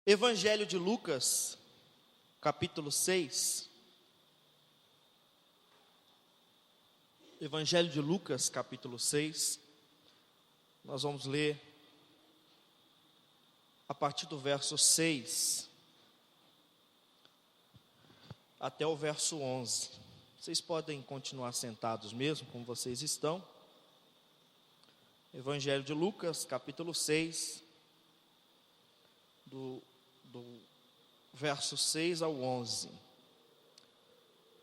Evangelho de Lucas, capítulo 6. Evangelho de Lucas, capítulo 6. Nós vamos ler a partir do verso 6 até o verso 11. Vocês podem continuar sentados mesmo, como vocês estão. Evangelho de Lucas, capítulo 6, do verso 6 ao 11.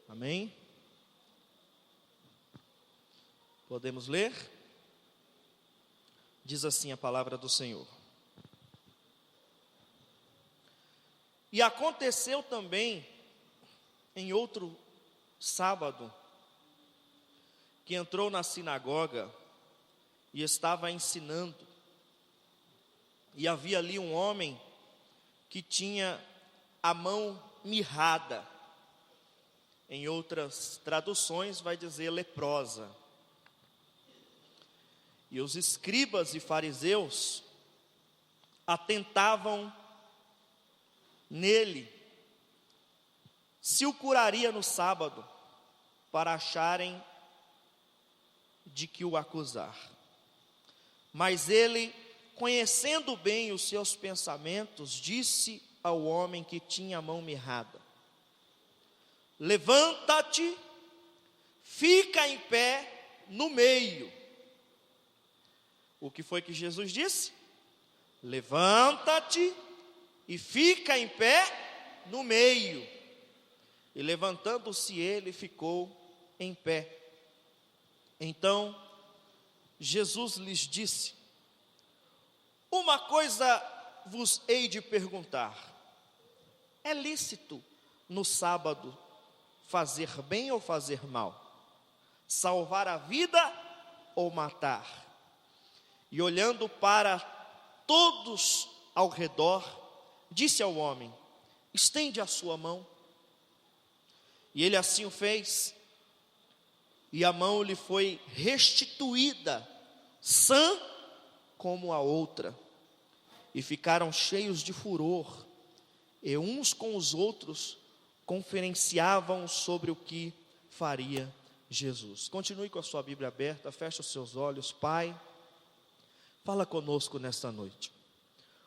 Amém? Podemos ler? Diz assim a palavra do Senhor. E aconteceu também, em outro sábado, que entrou na sinagoga e estava ensinando, e havia ali um homem que tinha a mão mirrada. Em outras traduções vai dizer leprosa. E os escribas e fariseus atentavam nele se o curaria no sábado, para acharem de que o acusar. Mas ele, conhecendo bem os seus pensamentos, disse ao homem que tinha a mão mirrada: levanta-te, fica em pé no meio. O que foi que Jesus disse? Levanta-te e fica em pé no meio. E levantando-se ele, ficou em pé. Então Jesus lhes disse: uma coisa vos hei de perguntar: é lícito no sábado fazer bem ou fazer mal? Salvar a vida ou matar? E olhando para todos ao redor, disse ao homem: estende a sua mão. E ele assim o fez, e a mão lhe foi restituída, sã como a outra. E ficaram cheios de furor, e uns com os outros conferenciavam sobre o que faria Jesus. Continue com a sua Bíblia aberta, feche os seus olhos. Pai, fala conosco nesta noite.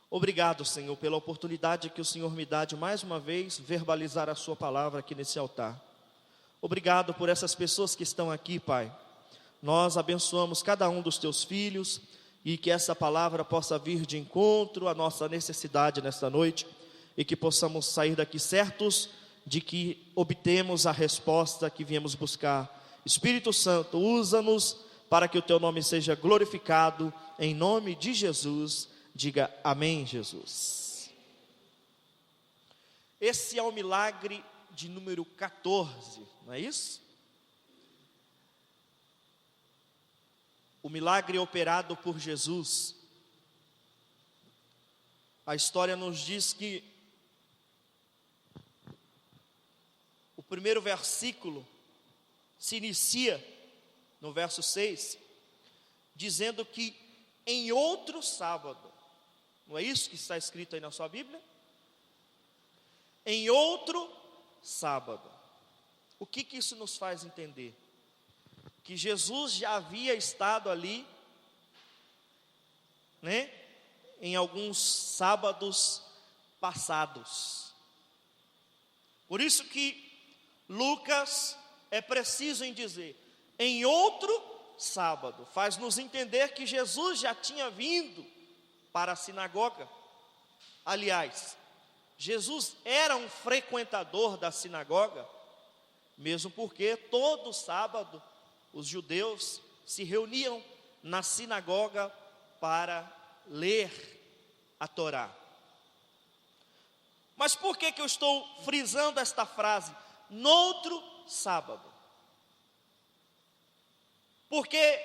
Obrigado, Senhor, pela oportunidade que o Senhor me dá de mais uma vez verbalizar a sua palavra aqui nesse altar. Obrigado por essas pessoas que estão aqui, Pai. Nós abençoamos cada um dos teus filhos e que essa palavra possa vir de encontro à nossa necessidade nesta noite e que possamos sair daqui certos de que obtemos a resposta que viemos buscar. Espírito Santo, usa-nos para que o teu nome seja glorificado, em nome de Jesus. Diga amém, Jesus. Esse é o milagre de número 14, não é isso? O milagre operado por Jesus. A história nos diz que o primeiro versículo se inicia no verso 6, dizendo que em outro sábado, não é isso que está escrito aí na sua Bíblia? Em outro sábado. O que isso nos faz entender? Que Jesus já havia estado ali, né, em alguns sábados passados. Por isso que Lucas é preciso em dizer, em outro sábado, faz nos entender que Jesus já tinha vindo para a sinagoga. Aliás, Jesus era um frequentador da sinagoga, mesmo porque todo sábado os judeus se reuniam na sinagoga para ler a Torá. Mas por que eu estou frisando esta frase? Noutro sábado. Porque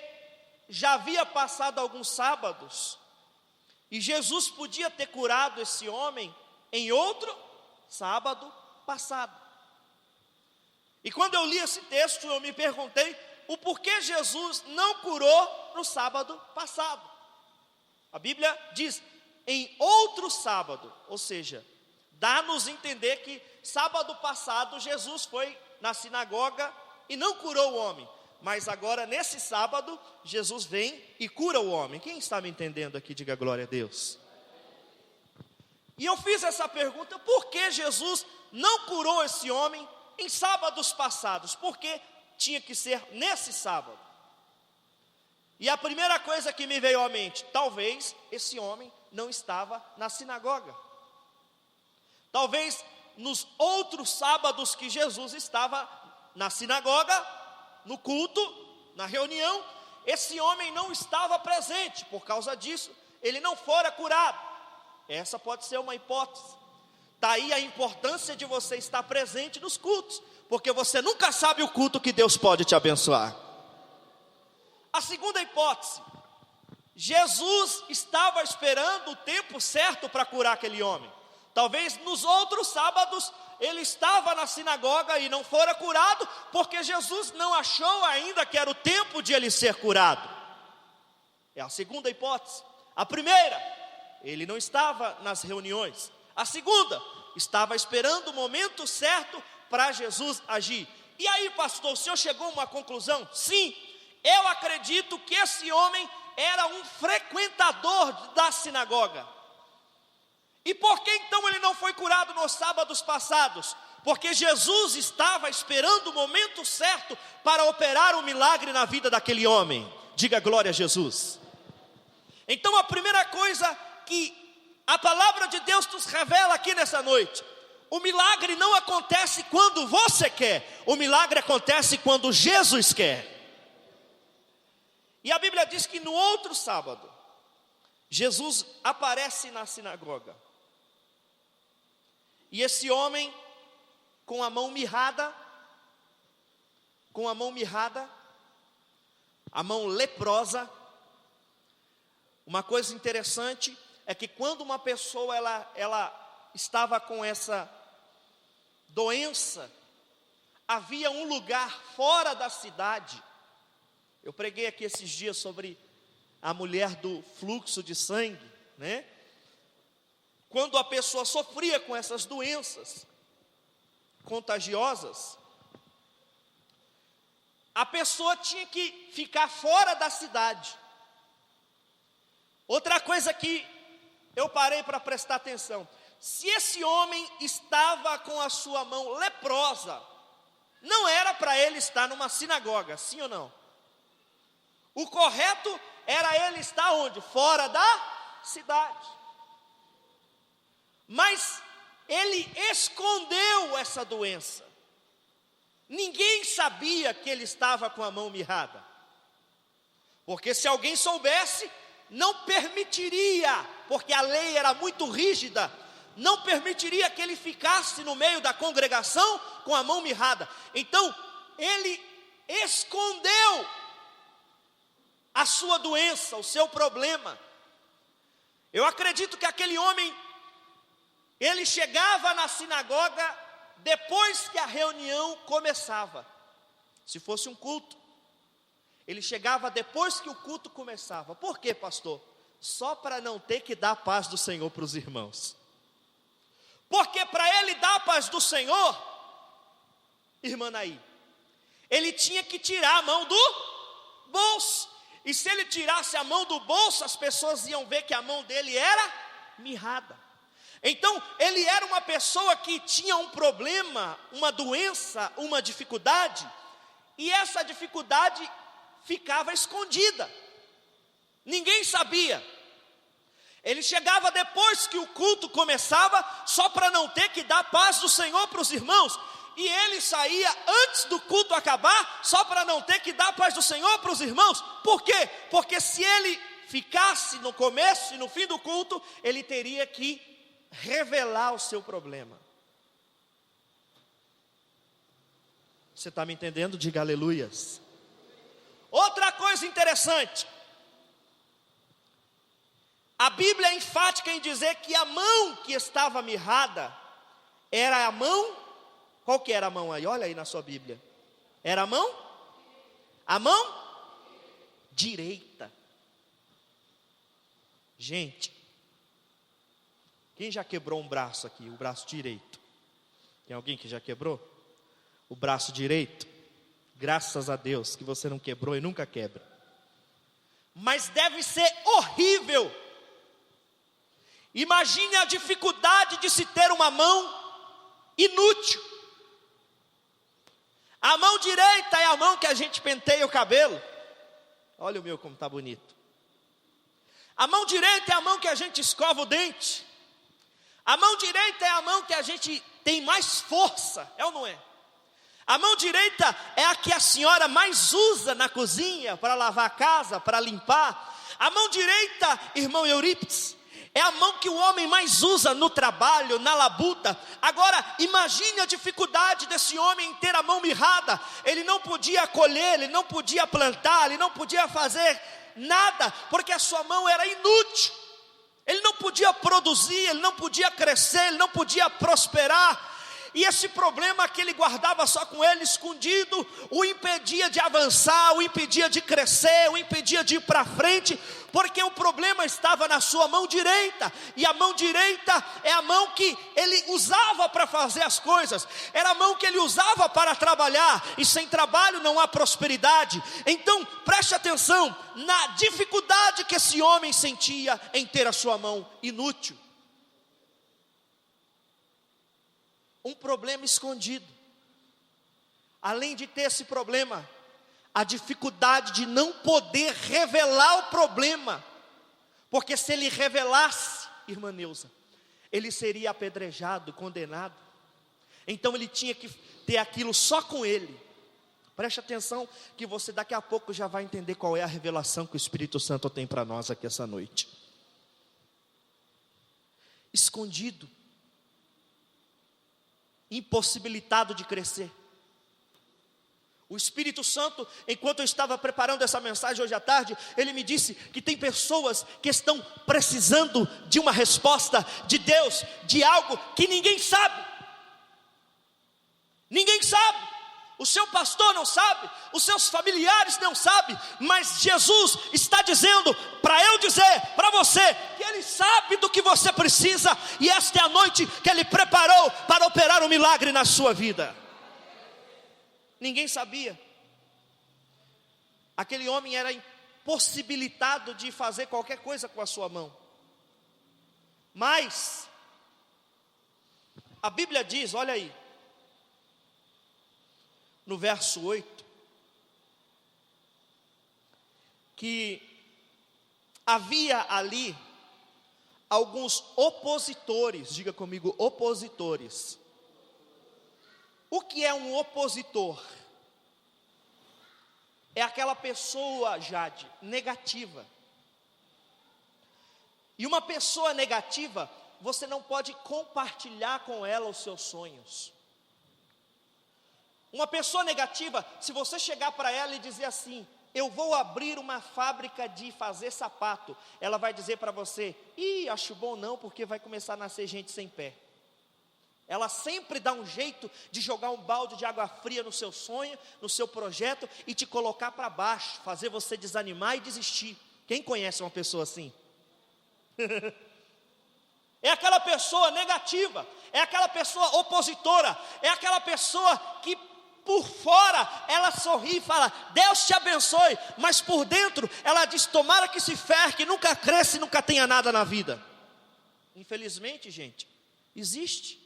já havia passado alguns sábados e Jesus podia ter curado esse homem em outro sábado passado. E quando eu li esse texto, eu me perguntei o porquê Jesus não curou no sábado passado. A Bíblia diz: em outro sábado, ou seja, dá-nos entender que sábado passado Jesus foi na sinagoga e não curou o homem, mas agora nesse sábado Jesus vem e cura o homem. Quem está me entendendo aqui, diga glória a Deus. E eu fiz essa pergunta: por que Jesus não curou esse homem em sábados passados? Por que tinha que ser nesse sábado? E a primeira coisa que me veio à mente: talvez esse homem não estava na sinagoga. Talvez nos outros sábados que Jesus estava na sinagoga, no culto, na reunião, esse homem não estava presente. Por causa disso, ele não fora curado. Essa pode ser uma hipótese. Daí a importância de você estar presente nos cultos, porque você nunca sabe o culto que Deus pode te abençoar. A segunda hipótese: Jesus estava esperando o tempo certo para curar aquele homem. Talvez nos outros sábados ele estava na sinagoga e não fora curado, porque Jesus não achou ainda que era o tempo de ele ser curado. É a segunda hipótese. A primeira: ele não estava nas reuniões. A segunda: estava esperando o momento certo para Jesus agir. E aí, pastor, o senhor chegou a uma conclusão? Sim, eu acredito que esse homem era um frequentador da sinagoga. E por que então ele não foi curado nos sábados passados? Porque Jesus estava esperando o momento certo para operar um milagre na vida daquele homem. Diga glória a Jesus. Então a primeira coisa que a palavra de Deus nos revela aqui nessa noite: o milagre não acontece quando você quer, o milagre acontece quando Jesus quer. E a Bíblia diz que no outro sábado, Jesus aparece na sinagoga. E esse homem, com a mão mirrada, a mão leprosa. Uma coisa interessante é que quando uma pessoa ela estava com essa doença, havia um lugar fora da cidade. Eu preguei aqui esses dias sobre a mulher do fluxo de sangue, né? Quando a pessoa sofria com essas doenças contagiosas, a pessoa tinha que ficar fora da cidade. Outra coisa que eu parei para prestar atenção: se esse homem estava com a sua mão leprosa, não era para ele estar numa sinagoga, sim ou não? O correto era ele estar onde? Fora da cidade. Mas ele escondeu essa doença. Ninguém sabia que ele estava com a mão mirrada. Porque se alguém soubesse, não permitiria, porque a lei era muito rígida, não permitiria que ele ficasse no meio da congregação com a mão mirrada. Então, ele escondeu a sua doença, o seu problema. Eu acredito que aquele homem, ele chegava na sinagoga depois que a reunião começava. Se fosse um culto, ele chegava depois que o culto começava. Por quê, pastor? Só para não ter que dar a paz do Senhor para os irmãos. Porque para ele dar a paz do Senhor, irmã Naí, ele tinha que tirar a mão do bolso. E se ele tirasse a mão do bolso, as pessoas iam ver que a mão dele era mirrada. Então, ele era uma pessoa que tinha um problema, uma doença, uma dificuldade, e essa dificuldade ficava escondida. Ninguém sabia. Ele chegava depois que o culto começava, só para não ter que dar paz do Senhor para os irmãos. E ele saía antes do culto acabar, só para não ter que dar paz do Senhor para os irmãos. Por quê? Porque se ele ficasse no começo e no fim do culto, ele teria que revelar o seu problema. Você está me entendendo? Diga aleluias. Outra coisa interessante, a Bíblia é enfática em dizer que a mão que estava mirrada era a mão. Qual que era a mão aí? Olha aí na sua Bíblia. Era a mão? A mão direita. Gente, Quem já quebrou um braço aqui, o braço direito? Tem alguém que já quebrou? O braço direito? Graças a Deus que você não quebrou e nunca quebra. Mas deve ser horrível. Imagine a dificuldade de se ter uma mão inútil. A mão direita é a mão que a gente penteia o cabelo. Olha o meu como está bonito. A mão direita é a mão que a gente escova o dente. A mão direita é a mão que a gente tem mais força, é ou não é? A mão direita é a que a senhora mais usa na cozinha, para lavar a casa, para limpar. A mão direita, irmão Eurípides, é a mão que o homem mais usa no trabalho, na labuta. Agora, imagine a dificuldade desse homem em ter a mão mirrada. Ele não podia colher, ele não podia plantar, ele não podia fazer nada, porque a sua mão era inútil. Ele não podia produzir, ele não podia crescer, ele não podia prosperar. E esse problema que ele guardava só com ele escondido, o impedia de avançar, o impedia de crescer, o impedia de ir para frente, porque o problema estava na sua mão direita. E a mão direita é a mão que ele usava para fazer as coisas, era a mão que ele usava para trabalhar, e sem trabalho não há prosperidade. Então preste atenção na dificuldade que esse homem sentia em ter a sua mão inútil. Um problema escondido. Além de ter esse problema, a dificuldade de não poder revelar o problema, porque se ele revelasse, irmã Neuza, ele seria apedrejado, condenado. Então ele tinha que ter aquilo só com ele. Preste atenção que você daqui a pouco já vai entender qual é a revelação que o Espírito Santo tem para nós aqui essa noite. Escondido, impossibilitado de crescer. O Espírito Santo, enquanto eu estava preparando essa mensagem hoje à tarde, ele me disse que tem pessoas que estão precisando de uma resposta de Deus, de algo que ninguém sabe. Ninguém sabe. O seu pastor não sabe, os seus familiares não sabem, mas Jesus está dizendo para eu dizer para você que Ele sabe do que você precisa, e esta é a noite que Ele preparou para operar um milagre na sua vida. Ninguém sabia. Aquele homem era impossibilitado de fazer qualquer coisa com a sua mão. Mas a Bíblia diz, olha aí, no verso 8, que havia ali alguns opositores. Diga comigo, opositores. O que é um opositor? É aquela pessoa, Jade, negativa. E uma pessoa negativa, você não pode compartilhar com ela os seus sonhos. Uma pessoa negativa, se você chegar para ela e dizer assim, eu vou abrir uma fábrica de fazer sapato, ela vai dizer para você, acho bom não, porque vai começar a nascer gente sem pé. Ela sempre dá um jeito de jogar um balde de água fria no seu sonho, no seu projeto, e te colocar para baixo, fazer você desanimar e desistir. Quem conhece uma pessoa assim? É aquela pessoa negativa, é aquela pessoa opositora, é aquela pessoa que por fora ela sorri e fala, Deus te abençoe, mas por dentro ela diz, tomara que se ferre, que nunca cresça e nunca tenha nada na vida. Infelizmente, gente, existe.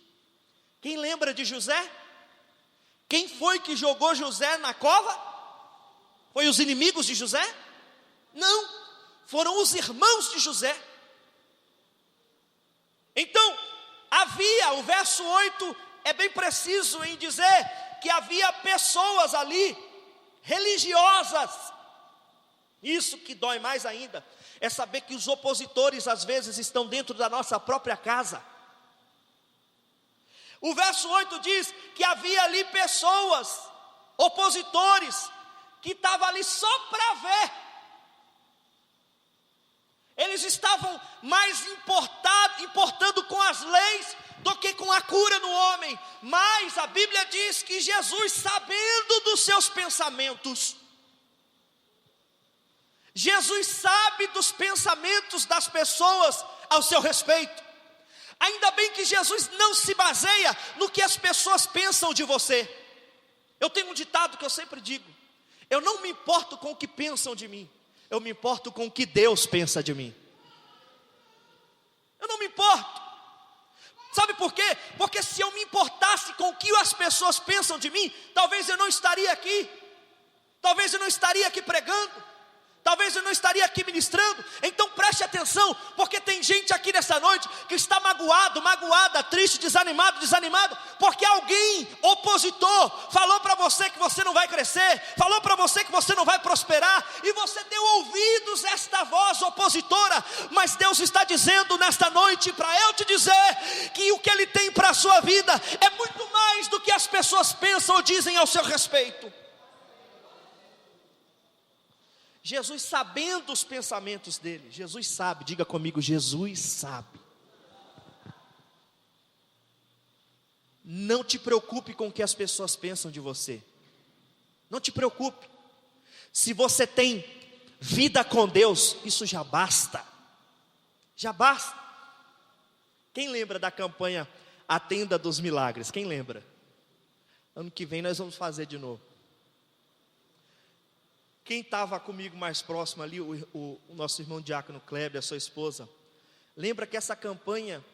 Quem lembra de José? Quem foi que jogou José na cova? Foi os inimigos de José? Não, foram os irmãos de José. Então, havia, o verso 8 é bem preciso em dizer que havia pessoas ali, religiosas. Isso que dói mais ainda, é saber que os opositores às vezes estão dentro da nossa própria casa. O verso 8 diz que havia ali pessoas, opositores, que estavam ali só para ver. Eles estavam mais importando com as leis do que com a cura no homem. Mas a Bíblia diz que Jesus, sabendo dos seus pensamentos, Jesus sabe dos pensamentos das pessoas ao seu respeito. Ainda bem que Jesus não se baseia no que as pessoas pensam de você. Eu tenho um ditado que eu sempre digo: eu não me importo com o que pensam de mim, eu me importo com o que Deus pensa de mim. Eu não me importo. Sabe por quê? Porque se eu me importasse com o que as pessoas pensam de mim, talvez eu não estaria aqui. Talvez eu não estaria aqui pregando. Talvez eu não estaria aqui ministrando. Então preste atenção, porque tem gente aqui nessa noite que está magoado, magoada, triste, desanimado, desanimado, porque alguém opositor falou para você que você não vai crescer, falou para você que você não vai prosperar, e você deu ouvidos a esta voz opositora. Mas Deus está dizendo nesta noite para eu te dizer que o que Ele tem para a sua vida é muito mais do que as pessoas pensam ou dizem ao seu respeito. Jesus, sabendo os pensamentos dele, Jesus sabe, diga comigo, Jesus sabe. Não te preocupe com o que as pessoas pensam de você. Não te preocupe. Se você tem vida com Deus, isso já basta. Já basta. Quem lembra da campanha A Tenda dos Milagres? Quem lembra? Ano que vem nós vamos fazer de novo. Quem estava comigo mais próximo ali, o nosso irmão diácono Kleber, a sua esposa, lembra que essa campanha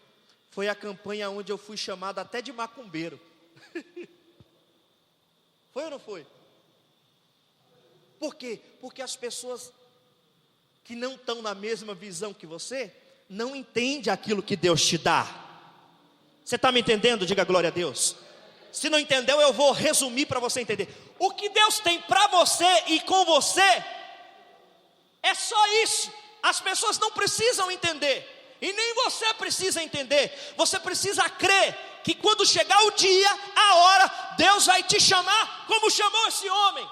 foi a campanha onde eu fui chamado até de macumbeiro. Foi ou não foi? Por quê? Porque as pessoas que não estão na mesma visão que você, não entendem aquilo que Deus te dá. Você está me entendendo? Diga glória a Deus. Se não entendeu, eu vou resumir para você entender. O que Deus tem para você e com você é só isso. As pessoas não precisam entender, e nem você precisa entender. Você precisa crer que quando chegar o dia, a hora, Deus vai te chamar como chamou esse homem.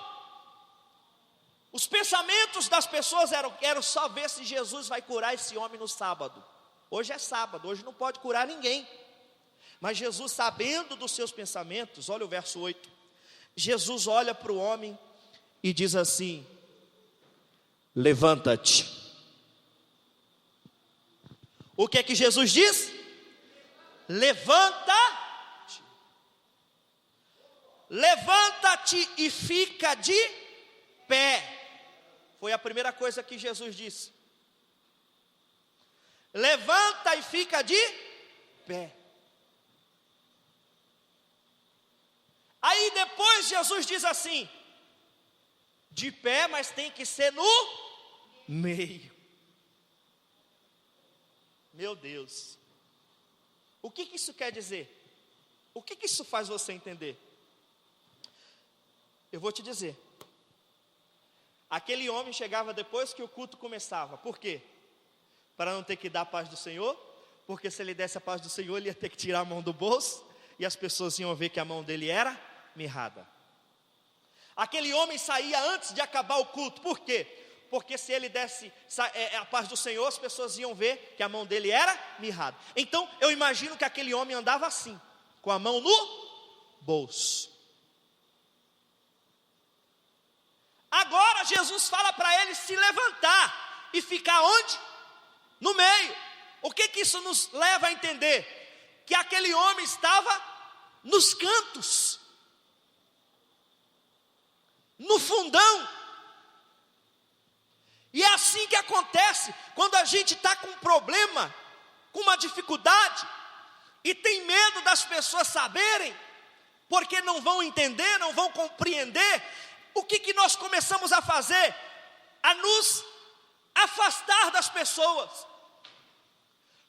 Os pensamentos das pessoas eram só ver se Jesus vai curar esse homem no sábado. Hoje é sábado, hoje não pode curar ninguém. Mas Jesus, sabendo dos seus pensamentos, olha o verso 8. Jesus olha para o homem e diz assim: levanta-te. O que é que Jesus diz? Levanta-te. Levanta-te e fica de pé. Foi a primeira coisa que Jesus disse. Levanta e fica de pé. Aí depois Jesus diz assim: de pé, mas tem que ser no meio. Meu Deus. O que isso quer dizer? O que isso faz você entender? Eu vou te dizer. Aquele homem chegava depois que o culto começava. Por quê? Para não ter que dar a paz do Senhor. Porque se ele desse a paz do Senhor, ele ia ter que tirar a mão do bolso, e as pessoas iam ver que a mão dele era mirrada. Aquele homem saía antes de acabar o culto. Por quê? Porque se ele desse a paz do Senhor, as pessoas iam ver que a mão dele era mirrada. Então eu imagino que aquele homem andava assim, com a mão no bolso. Agora Jesus fala para ele se levantar e ficar onde? No meio. O que isso nos leva a entender? Que aquele homem estava nos cantos, no fundão. E é assim que acontece quando a gente está com um problema, com uma dificuldade, e tem medo das pessoas saberem, porque não vão entender, não vão compreender. O que nós começamos a fazer? A nos afastar das pessoas.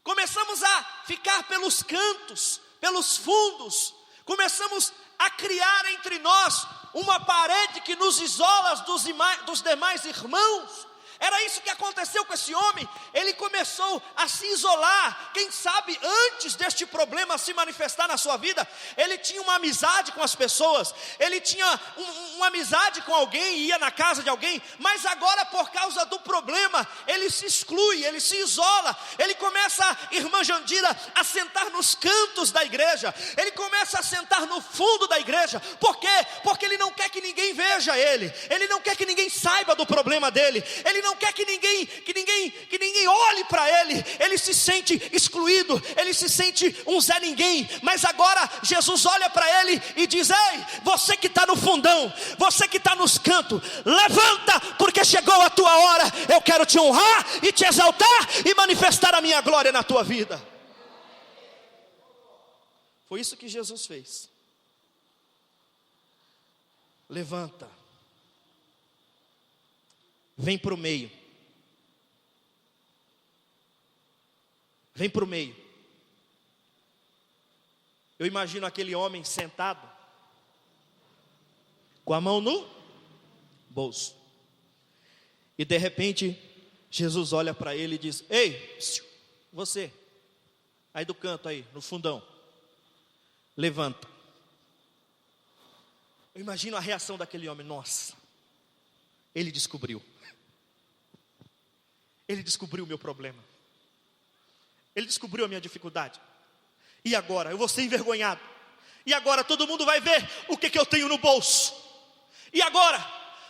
Começamos a ficar pelos cantos, pelos fundos. Começamos a criar entre nós uma parede que nos isola dos demais irmãos. Era isso que aconteceu com esse homem. Ele começou a se isolar. Quem sabe antes deste problema se manifestar na sua vida, ele tinha uma amizade com as pessoas, ele tinha uma amizade com alguém, ia na casa de alguém, mas agora por causa do problema, ele se exclui, ele se isola, ele começa, irmã Jandira, a sentar nos cantos da igreja, ele começa a sentar no fundo da igreja. Por quê? Porque ele não quer que ninguém veja ele não quer que ninguém saiba do problema dele, ele não quer que ninguém olhe para ele se sente excluído, ele se sente um Zé Ninguém. Mas agora Jesus olha para ele e diz: ei, você que está no fundão, você que está nos cantos, levanta, porque chegou a tua hora. Eu quero te honrar e te exaltar e manifestar a minha glória na tua vida. Foi isso que Jesus fez. Levanta, vem para o meio, vem para o meio. Eu imagino aquele homem sentado, com a mão no bolso, e de repente Jesus olha para ele e diz: ei, você, aí do canto aí, no fundão, levanta. Eu imagino a reação daquele homem: nossa, ele descobriu o meu problema, ele descobriu a minha dificuldade. E agora eu vou ser envergonhado, e agora todo mundo vai ver o que eu tenho no bolso. E agora?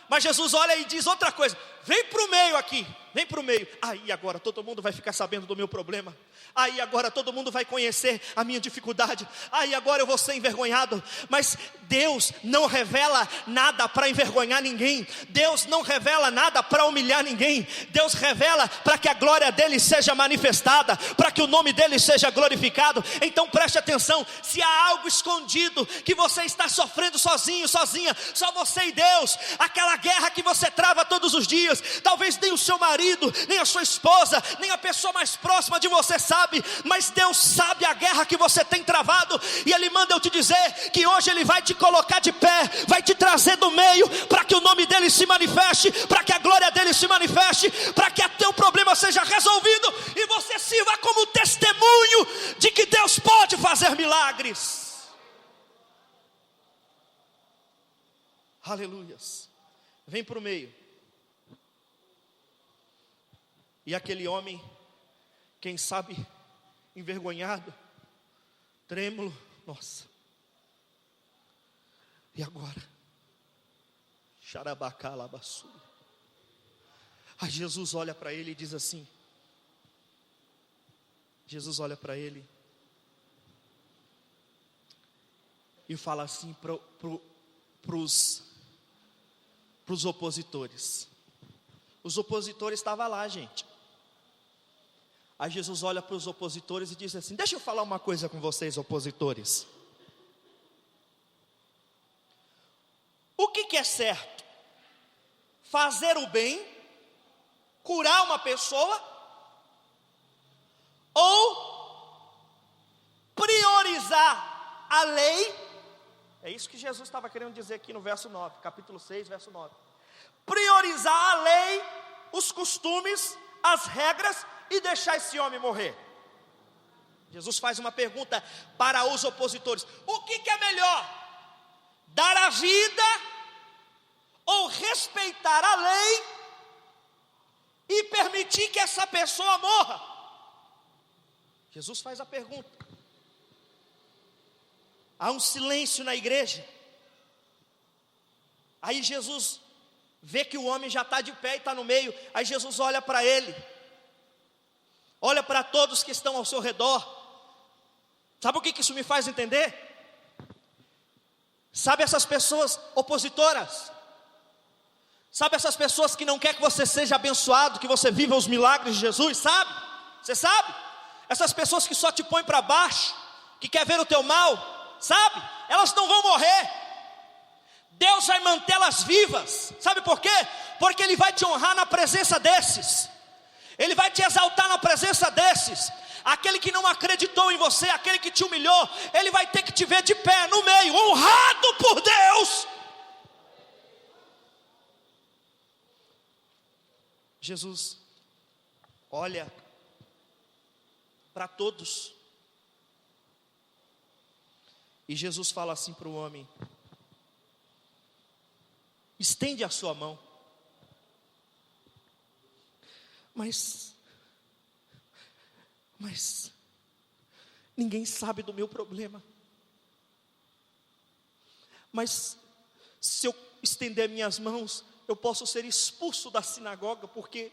Mas Jesus olha e diz outra coisa: vem para o meio aqui, vem para o meio. Aí agora todo mundo vai ficar sabendo do meu problema. Aí agora todo mundo vai conhecer a minha dificuldade. Aí agora eu vou ser envergonhado. Mas Deus não revela nada para envergonhar ninguém. Deus não revela nada para humilhar ninguém. Deus revela para que a glória dele seja manifestada, para que o nome dele seja glorificado. Então preste atenção: se há algo escondido que você está sofrendo sozinho, sozinha, só você e Deus, aquela guerra que você trava todos os dias, talvez nem o seu marido, nem a sua esposa, nem a pessoa mais próxima de você sabe, mas Deus sabe a guerra que você tem travado, e Ele manda eu te dizer que hoje Ele vai te colocar de pé, vai te trazer do meio, para que o nome dEle se manifeste, para que a glória dEle se manifeste, para que o teu problema seja resolvido, e você sirva como testemunho de que Deus pode fazer milagres. Aleluias. Vem para o meio. E aquele homem, quem sabe, envergonhado, trêmulo, nossa. E agora? Xarabacalabassu. Aí Jesus olha para ele e diz assim, Jesus olha para ele e fala assim para os opositores. Os opositores estavam lá, gente. Aí Jesus olha para os opositores e diz assim: deixa eu falar uma coisa com vocês, opositores. O que é certo? Fazer o bem, curar uma pessoa, ou priorizar a lei? É isso que Jesus estava querendo dizer aqui no verso 9, capítulo 6, verso 9. Priorizar a lei, os costumes, as regras, e deixar esse homem morrer. Jesus faz uma pergunta para os opositores: o que é melhor? Dar a vida ou respeitar a lei e permitir que essa pessoa morra? Jesus faz a pergunta. Há um silêncio na igreja. Aí Jesus vê que o homem já está de pé e está no meio. Aí Jesus olha para ele, olha para todos que estão ao seu redor. Sabe o que isso me faz entender? Sabe essas pessoas opositoras? Sabe essas pessoas que não querem que você seja abençoado, que você viva os milagres de Jesus? Sabe? Você sabe? Essas pessoas que só te põem para baixo, que quer ver o teu mal, sabe? Elas não vão morrer. Deus vai mantê-las vivas. Sabe por quê? Porque Ele vai te honrar na presença desses. Ele vai te exaltar na presença desses. Aquele que não acreditou em você, aquele que te humilhou, ele vai ter que te ver de pé no meio, honrado por Deus. Jesus olha para todos, e Jesus fala assim para o homem: estende a sua mão. Mas ninguém sabe do meu problema. Mas se eu estender minhas mãos, eu posso ser expulso da sinagoga, porque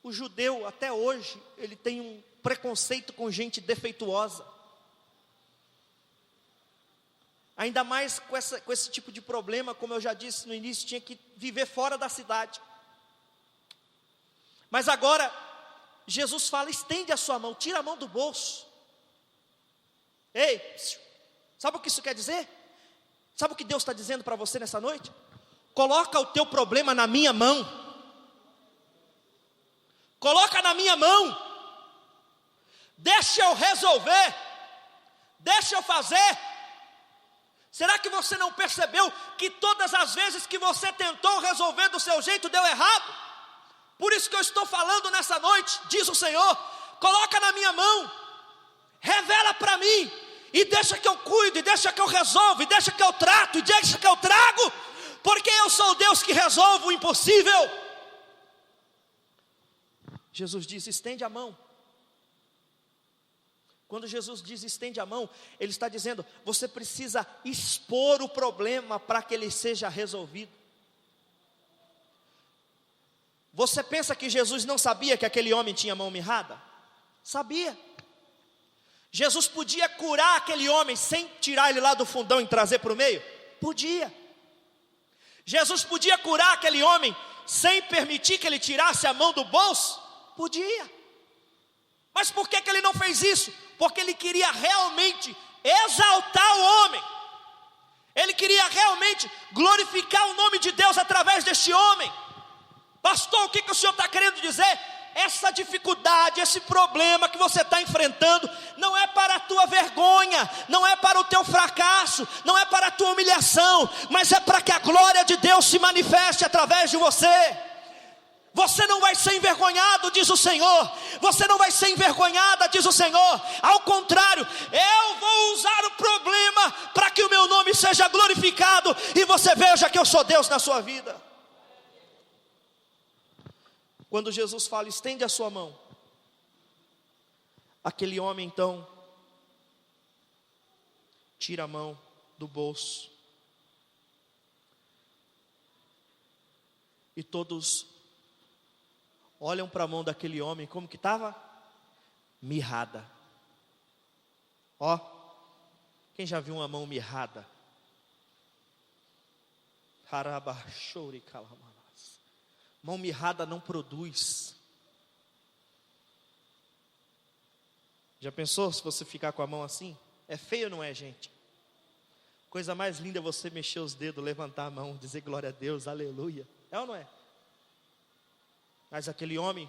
o judeu até hoje, ele tem um preconceito com gente defeituosa. Ainda mais com esse tipo de problema, como eu já disse no início, tinha que viver fora da cidade. Mas agora, Jesus fala, estende a sua mão, tira a mão do bolso. Ei, sabe o que isso quer dizer? Sabe o que Deus está dizendo para você nessa noite? Coloca o teu problema na minha mão. Coloca na minha mão. Deixa eu resolver. Deixa eu fazer. Será que você não percebeu que todas as vezes que você tentou resolver do seu jeito deu errado? Por isso que eu estou falando nessa noite, diz o Senhor, coloca na minha mão, revela para mim, e deixa que eu cuido, e deixa que eu resolvo, e deixa que eu trato, e deixa que eu trago, porque eu sou o Deus que resolve o impossível. Jesus diz, estende a mão. Quando Jesus diz estende a mão, Ele está dizendo, você precisa expor o problema para que ele seja resolvido. Você pensa que Jesus não sabia que aquele homem tinha mão mirrada? Sabia. Jesus podia curar aquele homem sem tirar ele lá do fundão e trazer para o meio? Podia. Jesus podia curar aquele homem sem permitir que ele tirasse a mão do bolso? Podia. Mas por que ele não fez isso? Porque ele queria realmente exaltar o homem. Ele queria realmente glorificar o nome de Deus através deste homem. Pastor, o que o senhor está querendo dizer? Essa dificuldade, esse problema que você está enfrentando, não é para a tua vergonha, não é para o teu fracasso, não é para a tua humilhação, mas é para que a glória de Deus se manifeste através de você. Você não vai ser envergonhado, diz o Senhor. Você não vai ser envergonhada, diz o Senhor. Ao contrário, eu vou usar o problema para que o meu nome seja glorificado e você veja que eu sou Deus na sua vida. Quando Jesus fala, estende a sua mão, aquele homem então tira a mão do bolso. E todos olham para a mão daquele homem, como que estava? Mirrada. Ó, quem já viu uma mão mirrada? Harabachori kalamalas. Mão mirrada não produz. Já pensou se você ficar com a mão assim? É feio, não é, gente? Coisa mais linda é você mexer os dedos, levantar a mão, dizer glória a Deus, aleluia. É ou não é? Mas aquele homem,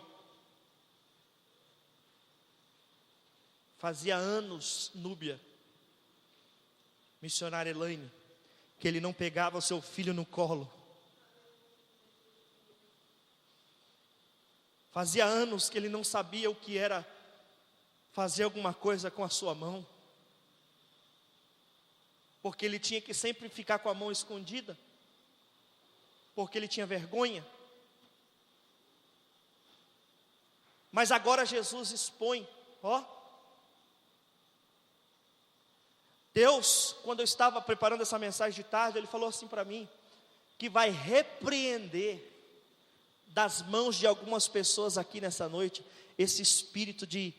fazia anos, Núbia, missionária Elaine, que ele não pegava o seu filho no colo. Fazia anos que ele não sabia o que era fazer alguma coisa com a sua mão, porque ele tinha que sempre ficar com a mão escondida, porque ele tinha vergonha. Mas agora Jesus expõe, ó. Deus, quando eu estava preparando essa mensagem de tarde, Ele falou assim para mim, que vai repreender das mãos de algumas pessoas aqui nessa noite, esse espírito que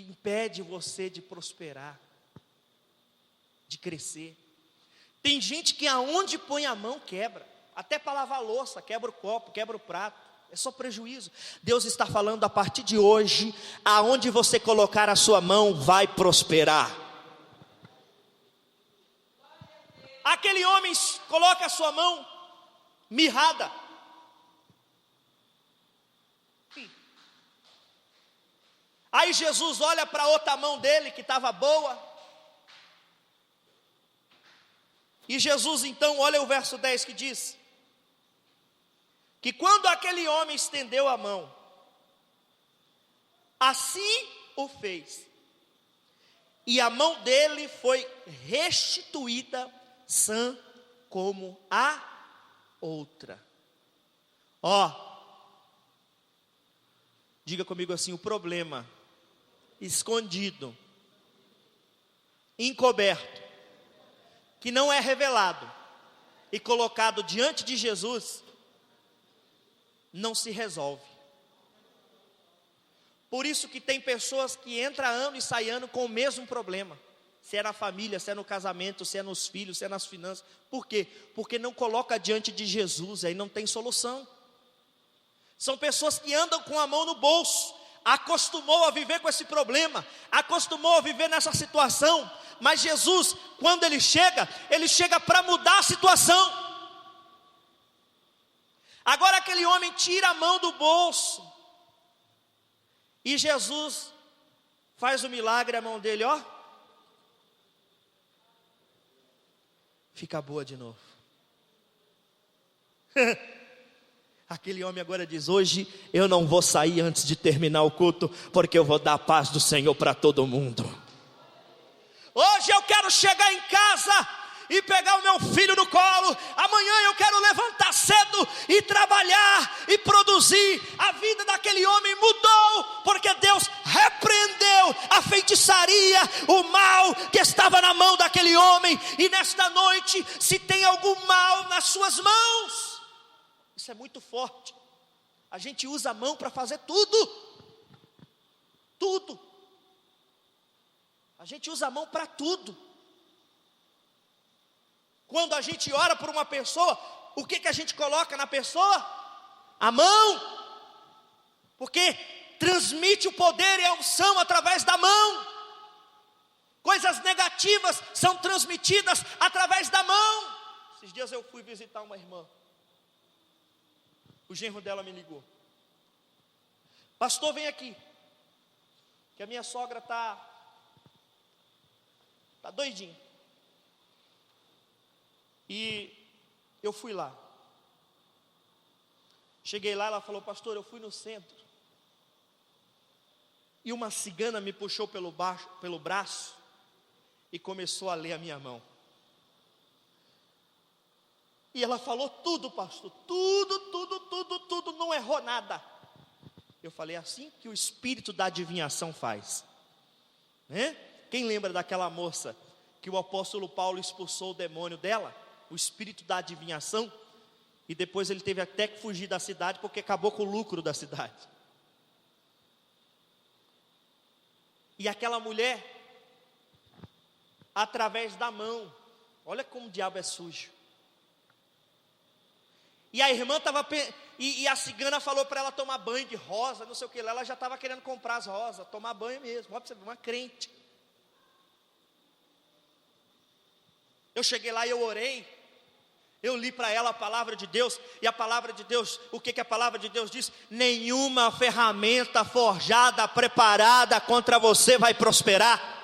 impede você de prosperar, de crescer. Tem gente que aonde põe a mão quebra, até para lavar a louça, quebra o copo, quebra o prato, é só prejuízo. Deus está falando a partir de hoje, aonde você colocar a sua mão vai prosperar. Aquele homem coloca a sua mão mirrada. Aí Jesus olha para a outra mão dele que estava boa. E Jesus então, olha o verso 10 que diz, que quando aquele homem estendeu a mão, assim o fez, e a mão dele foi restituída sã como a outra. Ó, diga comigo assim: o problema escondido, encoberto, que não é revelado e colocado diante de Jesus, não se resolve. Por isso que tem pessoas que entram ano e saem ano com o mesmo problema. Se é na família, se é no casamento, se é nos filhos, se é nas finanças. Por quê? Porque não coloca diante de Jesus, aí não tem solução. São pessoas que andam com a mão no bolso, acostumou a viver com esse problema, acostumou a viver nessa situação, mas Jesus, quando ele chega para mudar a situação. Agora aquele homem tira a mão do bolso, e Jesus faz o milagre, a mão dele, ó, fica boa de novo. Aquele homem agora diz: hoje eu não vou sair antes de terminar o culto, porque eu vou dar a paz do Senhor para todo mundo. Hoje eu quero chegar em casa e pegar o meu filho no colo. Amanhã eu quero levantar cedo e trabalhar e produzir. A vida daquele homem mudou, porque Deus repreendeu a feitiçaria, o mal que estava na mão daquele homem. E nesta noite, se tem algum mal nas suas mãos, isso é muito forte. A gente usa a mão para fazer tudo. Tudo. A gente usa a mão para tudo. Quando a gente ora por uma pessoa, o que a gente coloca na pessoa? A mão. Porque transmite o poder e a unção através da mão. Coisas negativas são transmitidas através da mão. Esses dias eu fui visitar uma irmã. O genro dela me ligou: pastor, vem aqui, que a minha sogra está doidinha. E eu fui lá. Cheguei lá, ela falou: pastor, eu fui no centro, e uma cigana me puxou pelo braço e começou a ler a minha mão. E ela falou tudo, pastor, tudo, não errou nada. Eu falei: assim que o espírito da adivinhação faz, né? Quem lembra daquela moça que o apóstolo Paulo expulsou o demônio dela, o espírito da adivinhação, e depois ele teve até que fugir da cidade, porque acabou com o lucro da cidade. E aquela mulher, através da mão, olha como o diabo é sujo. E a irmã estava, e a cigana falou para ela tomar banho de rosa, não sei o que lá. Ela já estava querendo comprar as rosas, tomar banho mesmo. Olha para você ver, uma crente. Eu cheguei lá e eu orei. Eu li para ela a palavra de Deus. E a palavra de Deus, o que a palavra de Deus diz? Nenhuma ferramenta forjada, preparada contra você vai prosperar.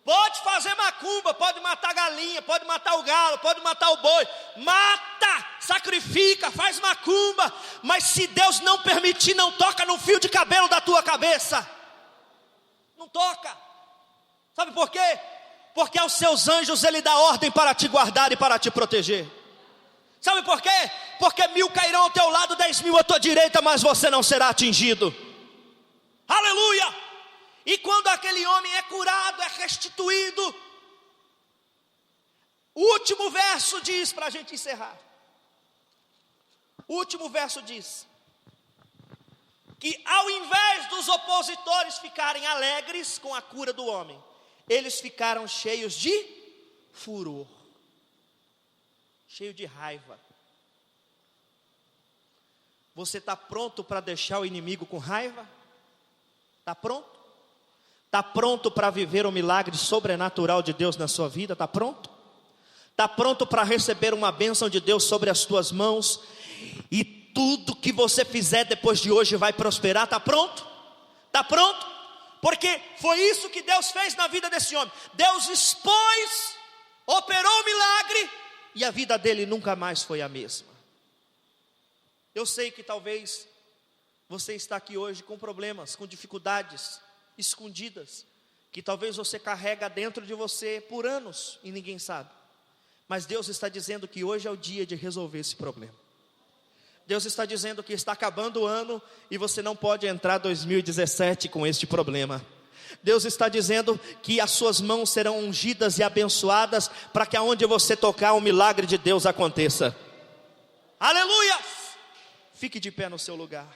Pode fazer macumba, pode matar a galinha, pode matar o galo, pode matar o boi. Mata, sacrifica, faz macumba. Mas se Deus não permitir, não toca no fio de cabelo da tua cabeça. Não toca. Sabe por quê? Porque aos seus anjos Ele dá ordem para te guardar e para te proteger. Sabe por quê? Porque 1000 cairão ao teu lado, 10.000 à tua direita, mas você não será atingido. Aleluia! E quando aquele homem é curado, é restituído, o último verso diz, para a gente encerrar, o último verso diz, que ao invés dos opositores ficarem alegres com a cura do homem, eles ficaram cheios de furor, cheio de raiva. Você está pronto para deixar o inimigo com raiva? Está pronto? Está pronto para viver o milagre sobrenatural de Deus na sua vida? Está pronto? Está pronto para receber uma bênção de Deus sobre as tuas mãos? E tudo que você fizer depois de hoje vai prosperar? Está pronto? Está pronto? Porque foi isso que Deus fez na vida desse homem. Deus expôs, operou o milagre, e a vida dele nunca mais foi a mesma. Eu sei que talvez você está aqui hoje com problemas, com dificuldades escondidas, que talvez você carrega dentro de você por anos e ninguém sabe. Mas Deus está dizendo que hoje é o dia de resolver esse problema. Deus está dizendo que está acabando o ano e você não pode entrar 2017 com este problema. Deus está dizendo que as suas mãos serão ungidas e abençoadas para que aonde você tocar o milagre de Deus aconteça. Aleluia! Fique de pé no seu lugar.